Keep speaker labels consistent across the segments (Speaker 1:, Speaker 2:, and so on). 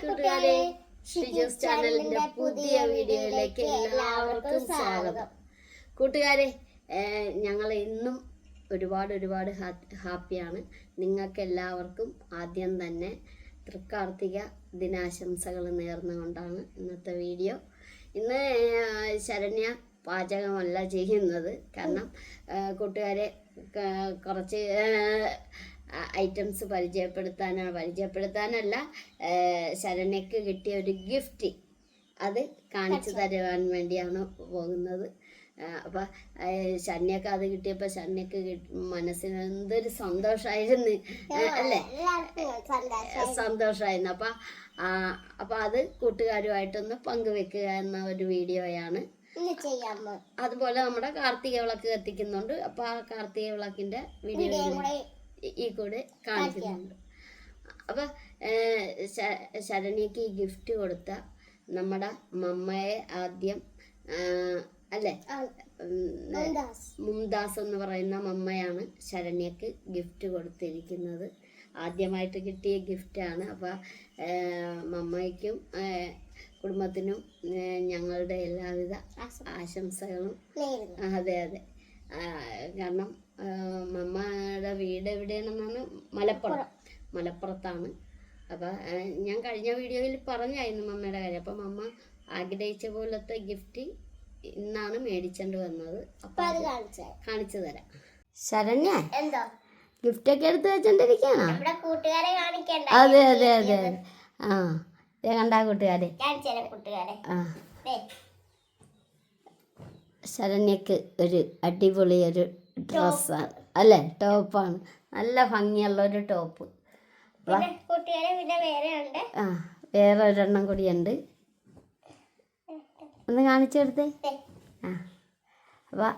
Speaker 1: കൂട്ടുകാരെ, ഷിജൂസ് ചാനലിന്റെ പുതിയ വീഡിയോയിലേക്ക് എല്ലാവർക്കും സ്വാഗതം. കൂട്ടുകാരെ, ഞങ്ങൾ ഇന്നും ഒരുപാട് ഹാപ്പിയാണ്. നിങ്ങൾക്ക് എല്ലാവർക്കും ആദ്യം തന്നെ തൃക്കാർത്തിക ദിനാശംസകൾ നേർന്നുകൊണ്ടാണ് ഇന്നത്തെ വീഡിയോ. ഇന്ന് ശരണ്യ പാചകമല്ല ചെയ്യുന്നത്, കാരണം കൂട്ടുകാരെ കുറച്ച് ഐറ്റംസ് പരിചയപ്പെടുത്താനല്ല, ശരണ്യക്ക് കിട്ടിയ ഒരു ഗിഫ്റ്റ് അത് കാണിച്ചു തരുവാൻ വേണ്ടിയാണ് പോകുന്നത്. അപ്പം ശരണ്യക്ക് അത് കിട്ടിയപ്പോൾ ശരണ്യക്ക് മനസ്സിന് എന്തൊരു സന്തോഷമായിരുന്നു അല്ലേ, സന്തോഷമായിരുന്നു. അപ്പം അത് കൂട്ടുകാരുമായിട്ടൊന്ന് പങ്കുവെക്കുക എന്ന ഒരു വീഡിയോയാണ്. അതുപോലെ നമ്മുടെ കാർത്തിക വിളക്ക് കത്തിക്കുന്നുണ്ട്. അപ്പം ആ കാർത്തിക വിളക്കിന്റെ വീഡിയോ ഈ കൂടെ കാണിക്കുന്നുണ്ട്. അപ്പം ശരണ്യക്ക് ഈ ഗിഫ്റ്റ് കൊടുത്ത നമ്മുടെ മമ്മയെ ആദ്യം അല്ലേ, മുംതാസ് എന്ന് പറയുന്ന മമ്മയാണ് ശരണ്യക്ക് ഗിഫ്റ്റ് കൊടുത്തിരിക്കുന്നത്. ആദ്യമായിട്ട് കിട്ടിയ ഗിഫ്റ്റാണ്. അപ്പം മമ്മയ്ക്കും കുടുംബത്തിനും ഞങ്ങളുടെ എല്ലാവിധ ആശംസകളും. അതെ, കാരണം മമ്മയുടെ വീട് എവിടെയാണെന്നാണ്, മലപ്പുറത്താണ്. അപ്പം ഞാൻ കഴിഞ്ഞ വീഡിയോയിൽ പറഞ്ഞായിരുന്നു മമ്മയുടെ കാര്യം. അപ്പം മമ്മ ആഗ്രഹിച്ച പോലത്തെ ഗിഫ്റ്റ് ഇന്നാണ് മേടിച്ചോണ്ട് വന്നത്. അപ്പം അത് കാണിച്ചു തരാം. ശരണ്യ ഗിഫ്റ്റൊക്കെ എടുത്ത് വെച്ചോണ്ടിരിക്കുകയാണോ? അതെ. ആ കണ്ടാ കൂട്ടുകാരെ, ശരണ്യക്ക് ഒരു അടിപൊളി ഒരു ഡ്രസ്സാണ് അല്ലേ, ടോപ്പാണ്. നല്ല ഭംഗിയുള്ള ഒരു ടോപ്പ്. വേറെ ഒരെണ്ണം കൂടിയുണ്ട്, ഒന്ന് കാണിച്ചെടുത്തേ. അപ്പം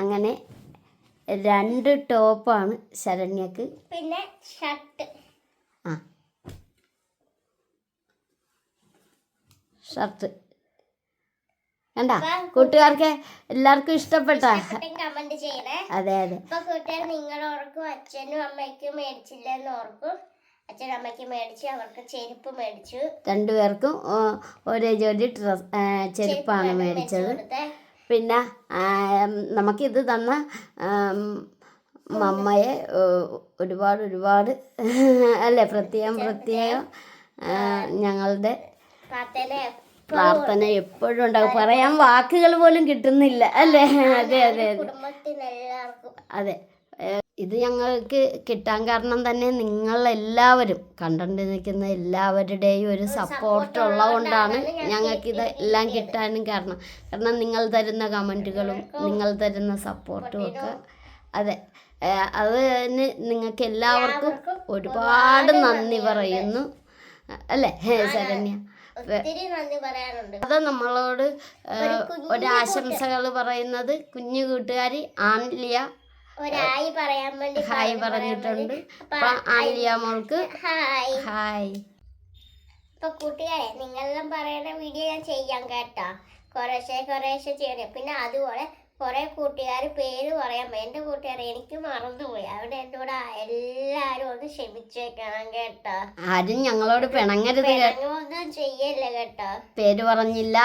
Speaker 1: അങ്ങനെ 2 ടോപ്പാണ് ശരണ്യക്ക്. പിന്നെ ഷർട്ട് കണ്ടാ കൂട്ടുകാർക്ക് എല്ലാവർക്കും ഇഷ്ടപ്പെട്ട? കമന്റ് ചെയ്യണേ. അതെ. നിങ്ങളോർക്കും അച്ഛനും അമ്മയ്ക്കും മേടിച്ചില്ലെന്ന് ഓർക്കും. അച്ഛനും അമ്മയ്ക്കും മേടിച്ചു, അവർക്ക് ചെരുപ്പ് മേടിച്ചു. 2 പേർക്കും ഒരേ ജോഡി ചെരുപ്പാണ് മേടിച്ചത്. പിന്നെ നമുക്കിത് തന്ന മമ്മയെ ഒരുപാട് അല്ലേ, പ്രത്യേകം ഞങ്ങളുടെ പ്രാർത്ഥന എപ്പോഴും ഉണ്ടാകും. പറയാൻ വാക്കുകൾ പോലും കിട്ടുന്നില്ല അല്ലേ. അതെ. ഇത് ഞങ്ങൾക്ക് കിട്ടാൻ കാരണം തന്നെ നിങ്ങളെല്ലാവരും കണ്ടുകൊണ്ടിരിക്കുന്ന എല്ലാവരുടെയും ഒരു സപ്പോർട്ട് ഉള്ളതുകൊണ്ടാണ് ഞങ്ങൾക്കിത് എല്ലാം കിട്ടാനും കാരണം നിങ്ങൾ തരുന്ന കമൻറ്റുകളും നിങ്ങൾ തരുന്ന സപ്പോർട്ടും ഒക്കെ. അതെ, അതിന് നിങ്ങൾക്ക് എല്ലാവർക്കും ഒരുപാട് നന്ദി പറയുന്നു അല്ലേ ശരണ്യ. അത് നമ്മളോട് ഒരാശംസകൾ പറയുന്നത് കുഞ്ഞു കൂട്ടുകാരി ആൻലിയ ഹായ് പറഞ്ഞിട്ടുണ്ട്. അപ്പൊ ആൻലിയ മോൾക്ക് ഹായ്.
Speaker 2: ഇപ്പൊ കൂട്ടുകാരെ, നിങ്ങളെല്ലാം പറയുന്ന വീഡിയോ ഞാൻ ചെയ്യാം കേട്ടോ, കുറേശ്ശെ ചെയ്യണേ. പിന്നെ അതുപോലെ കുറെ കൂട്ടുകാർ പേര് പറയാൻ, എൻ്റെ കൂട്ടുകാരെ എനിക്ക് മറന്നുപോയി. അവിടെ എൻ്റെ കൂടെ എല്ലാരും ഒന്ന് ക്ഷമിച്ചേക്കണം കേട്ടോ.
Speaker 1: ആരും ഞങ്ങളോട് പിണങ്ങരുത്,
Speaker 2: ഒന്നും ചെയ്യല്ലേ കേട്ടോ.
Speaker 1: പേര് പറഞ്ഞില്ല.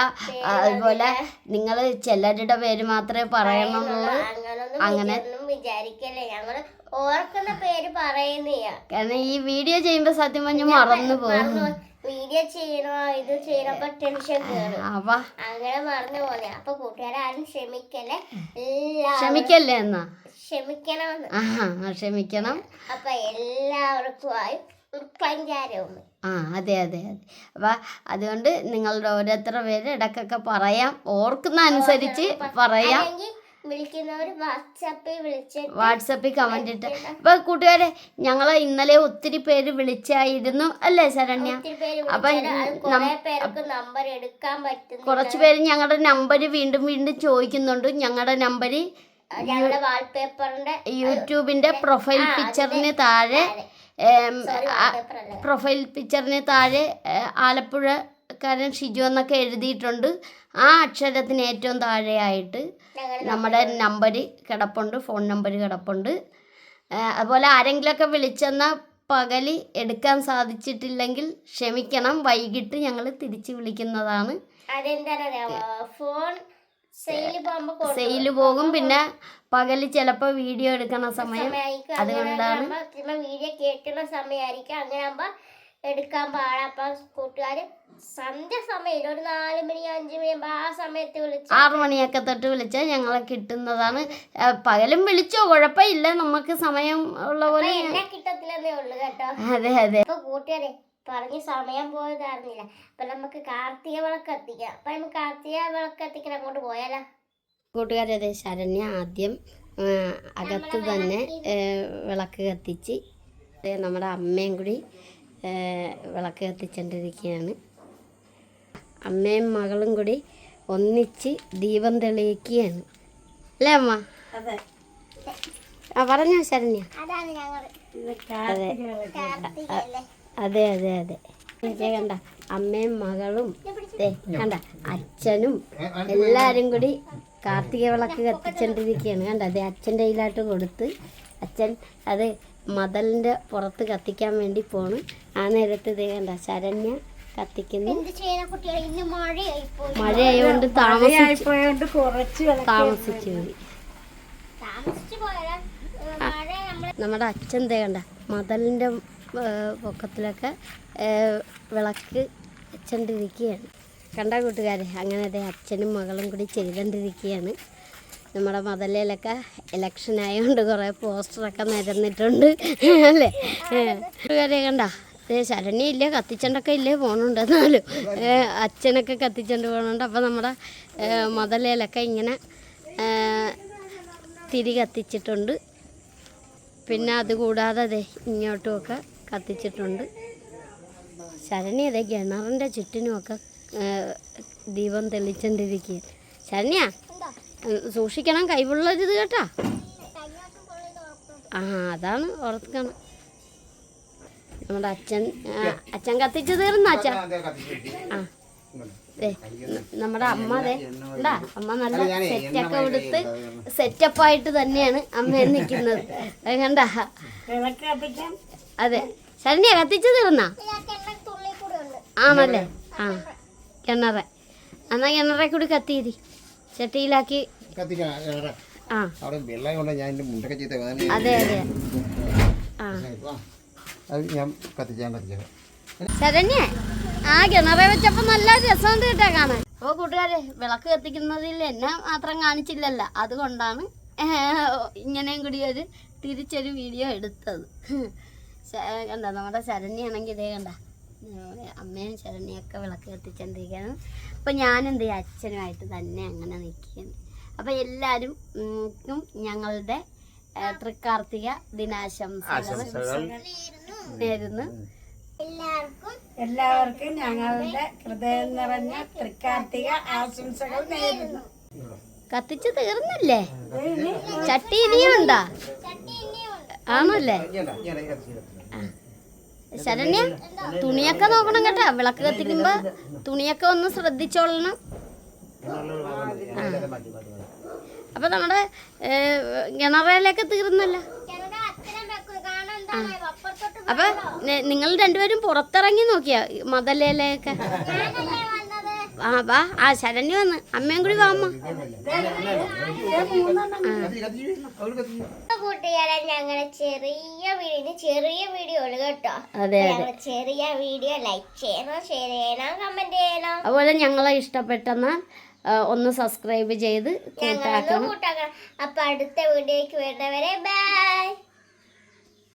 Speaker 1: അതുപോലെ നിങ്ങൾ ചിലരുടെ പേര് മാത്രമേ പറയണമെന്നുള്ളൂ, അങ്ങനെ
Speaker 2: വിചാരിക്കല്ലേ. ഞങ്ങള് ഓർക്കുന്ന പേര് പറയുന്നില്ല,
Speaker 1: കാരണം ഈ വീഡിയോ ചെയ്യുമ്പോ സത്യം പറഞ്ഞ മറന്നു പോകും.
Speaker 2: വീഡിയോ ചെയ്യണോ ഇത് ചെയ്യണപ്പോ ടെൻഷൻ കേറും, അങ്ങനെ മറന്നു പോലെ. അപ്പൊ കൂട്ടുകാരും ക്ഷമിക്കല്ലേ
Speaker 1: എന്നാ ക്ഷമിക്കണം.
Speaker 2: അപ്പൊ എല്ലാവർക്കും പഞ്ചാരവും.
Speaker 1: അതെ. അപ്പൊ അതുകൊണ്ട് നിങ്ങളുടെ ഓരോരുത്തരുടെ പേര് ഇടക്കൊക്കെ പറയാം, ഓർക്കുന്ന അനുസരിച്ച് പറയാം. വാട്സപ്പിൽ കമന്റ് ഇട്ട്. അപ്പൊ കൂട്ടുകാരെ, ഞങ്ങളെ ഇന്നലെ ഒത്തിരി പേര് വിളിച്ചായിരുന്നു അല്ലേ ശരണ്യ. അപ്പൊ കുറച്ചു പേര് ഞങ്ങളുടെ നമ്പര് വീണ്ടും ചോദിക്കുന്നുണ്ട്. ഞങ്ങളുടെ നമ്പര് യൂട്യൂബിന്റെ പ്രൊഫൈൽ പിക്ചറിന് താഴെ ആലപ്പുഴക്കാരൻ ഷിജു എന്നൊക്കെ എഴുതിയിട്ടുണ്ട്. ആ അക്ഷരത്തിന് ഏറ്റവും താഴെയായിട്ട് നമ്മുടെ നമ്പർ കിടപ്പുണ്ട്, ഫോൺ നമ്പർ കിടപ്പുണ്ട്. അതുപോലെ ആരെങ്കിലുമൊക്കെ വിളിച്ചെന്നാൽ പകല് എടുക്കാൻ സാധിച്ചിട്ടില്ലെങ്കിൽ ക്ഷമിക്കണം, വൈകിട്ട് ഞങ്ങൾ തിരിച്ചു വിളിക്കുന്നതാണ്.
Speaker 2: അതെന്താണെന്നറിയാമോ, ഫോൺ
Speaker 1: സെയില് പോകും. പിന്നെ പകല് ചിലപ്പോൾ വീഡിയോ എടുക്കണ സമയം, അതുകൊണ്ടാണ്
Speaker 2: വീഡിയോ കേൾക്കുന്ന സമയമായിരിക്കും. അങ്ങനെ ആകുമ്പോൾ എടുക്കാൻ പാടാം. അപ്പം കൂട്ടുകാർ സന്ധ്യ സമയം ഒരു 4 മണി 5 മണി ആ സമയത്ത് വിളിച്ച്
Speaker 1: 6 മണിയൊക്കെ തൊട്ട് വിളിച്ചാൽ ഞങ്ങളെ കിട്ടുന്നതാണ്. പകലും വിളിച്ചോ, കുഴപ്പമില്ല, നമുക്ക് സമയം ഉള്ള പോലെ.
Speaker 2: എന്നെ കിട്ടത്തില്ലെന്നേ ഉള്ളു കേട്ടോ.
Speaker 1: അതെ അതെ.
Speaker 2: അപ്പൊ കൂട്ടുകാരെ പറഞ്ഞ് സമയം പോയതായിരുന്നില്ല. അപ്പൊ നമുക്ക് കാർത്തിക വിളക്ക് എത്തിക്കാം. അപ്പൊ നമുക്ക് കാർത്തിക വിളക്ക് എത്തിക്കാൻ അങ്ങോട്ട് പോയാലോ
Speaker 1: കൂട്ടുകാരെ? അതെ, ശരണ്യ ആദ്യം അകത്ത് തന്നെ വിളക്ക് കത്തിച്ച്, നമ്മുടെ അമ്മയും കൂടി വിളക്ക് കത്തിച്ചുകൊണ്ടിരിക്കുകയാണ്. അമ്മയും മകളും കൂടി ഒന്നിച്ച് ദീപം തെളിയിക്കുകയാണ്, അല്ലേ അമ്മ?
Speaker 3: അതെ.
Speaker 1: പറഞ്ഞോ ശരണ്യ.
Speaker 2: അതാണ് ഞങ്ങൾ
Speaker 1: അതെ അതെ അതെ അതെ. കണ്ട അമ്മയും മകളും കണ്ട അച്ഛനും എല്ലാരും കൂടി കാർത്തിക വിളക്ക് കത്തിച്ചോണ്ടിരിക്കുകയാണ്. കണ്ട അതെ, അച്ഛൻ്റെ കയ്യിലായിട്ട് കൊടുത്ത് അച്ഛൻ അത് മതലിൻ്റെ പുറത്ത് കത്തിക്കാൻ വേണ്ടി പോണ്. ആ നേരത്ത് ഇതേ കണ്ട ശരണ്യ കത്തിക്കുന്നു. മഴയായോണ്ട് താമസിച്ചു പോയി. നമ്മുടെ അച്ഛൻ ദേ കണ്ട മതലിൻ്റെ പൊക്കത്തിലൊക്കെ വിളക്ക് വെച്ചോണ്ടിരിക്കുകയാണ്. കണ്ട കൂട്ടുകാരെ, അങ്ങനെ അതേ അച്ഛനും മകളും കൂടി ചെയ്തുകൊണ്ടിരിക്കുകയാണ്. നമ്മുടെ മതലയിലൊക്കെ ഇലക്ഷൻ ആയതുകൊണ്ട് കുറേ പോസ്റ്ററൊക്കെ നിരന്നിട്ടുണ്ട്, അല്ലേ കൂട്ടുകാരെ? കണ്ട ശരണ്യ ഇല്ലേ, കത്തിച്ചണ്ടൊക്കെ ഇല്ലേ പോകണുണ്ട്, എന്നാലും അച്ഛനൊക്കെ കത്തിച്ചോണ്ട് പോകണുണ്ട്. അപ്പോൾ നമ്മുടെ മതലയിലൊക്കെ ഇങ്ങനെ തിരി കത്തിച്ചിട്ടുണ്ട്. പിന്നെ അതുകൂടാതെ അതെ ഇങ്ങോട്ടുമൊക്കെ കത്തിച്ചിട്ടുണ്ട്. ശരണ്യ അതെ കിണറിൻ്റെ ചുറ്റിനുമൊക്കെ ദീപം തെളിച്ചോണ്ടിരിക്കുക. ശരണ്യ സൂക്ഷിക്കണം, കൈവുള്ളരുത് കേട്ടാ. ആ അതാണ് ഓർക്കണം. നമ്മുടെ അച്ഛൻ കത്തിച്ച് തീർന്ന അച്ഛൻ. ആ നമ്മുടെ അമ്മ അതെ ഉണ്ടാ, അമ്മ നല്ല സെറ്റൊക്കെ എടുത്ത് സെറ്റപ്പായിട്ട് തന്നെയാണ് അമ്മ നിൽക്കുന്നത്. അത് കണ്ട. അതെ ശരണ്യ കത്തിച്ച് തീർന്ന ആണല്ലേ? ആ കിണറ, എന്നാ കിണറെ കൂടി കത്തിയിരി, ചട്ടിയിലാക്കി. ആ അതെ അതെ. ശരണ്യ ആ കിണറെ വെച്ചപ്പോ നല്ല രസമുണ്ട് കേട്ടാ കാണാൻ. അപ്പോൾ കൂട്ടുകാരെ, വിളക്ക് കത്തിക്കുന്നതിൽ എന്നെ മാത്രം കാണിച്ചില്ലല്ലോ, അതുകൊണ്ടാണ് ഇങ്ങനെയും കൂടി തിരിച്ചൊരു വീഡിയോ എടുത്തത്. കണ്ട നമ്മുടെ ശരണ്യാണെങ്കിൽ ഇതേ കണ്ട അമ്മയും ശരണ്യൊക്കെ വിളക്ക് കത്തിച്ചോണ്ടിരിക്കുകയാണ്. അപ്പോൾ ഞാനെന്ത് ചെയ്യും, അച്ഛനുമായിട്ട് തന്നെ അങ്ങനെ നിൽക്കുകയാണ്. അപ്പോൾ എല്ലാവരും ഞങ്ങളുടെ തൃക്കാർത്തിക ദിനാശംസകൾ നേരുന്നു.
Speaker 3: എല്ലാവർക്കും ഞങ്ങളുടെ ഹൃദയം നിറഞ്ഞ തൃക്കാർത്തിക ആശംസകൾ നേരുന്നു.
Speaker 1: കത്തിച്ച് തീർന്നില്ലേ? ചട്ടി ഇനിയും ഉണ്ടാ? ആണല്ലേ? ശരണ്യ തുണിയൊക്കെ നോക്കണം കേട്ടാ, വിളക്ക് കത്തിക്കുമ്പോ തുണിയൊക്കെ ഒന്ന് ശ്രദ്ധിച്ചോളണം. അപ്പൊ നമ്മുടെ കിണറയിലൊക്കെ തീർന്നല്ലോ. അപ്പൊ നിങ്ങൾ രണ്ടുപേരും പുറത്തിറങ്ങി നോക്കിയാ മതലയിലൊക്കെ? ആ വാ, ആ ശരണ്യ വന്ന്, അമ്മയും കൂടി വാ അമ്മ.
Speaker 2: കൂട്ടുകാരെ, ഞങ്ങളുടെ ചെറിയ വീഡിയോ ഉള്ളു കേട്ടോ.
Speaker 1: അതെ
Speaker 2: ചെറിയ വീഡിയോ ലൈക്ക് ചെയ്യണം, ഷെയർ ചെയ്യണം, കമന്റ് ചെയ്യണം.
Speaker 1: അതുപോലെ ഞങ്ങളെ ഇഷ്ടപ്പെട്ടെന്നാൽ ഒന്ന് സബ്സ്ക്രൈബ് ചെയ്ത് കൂട്ടാക്കണം.
Speaker 2: അപ്പൊ അടുത്ത വീഡിയോയ്ക്ക് വരുന്നവരെ ബൈ.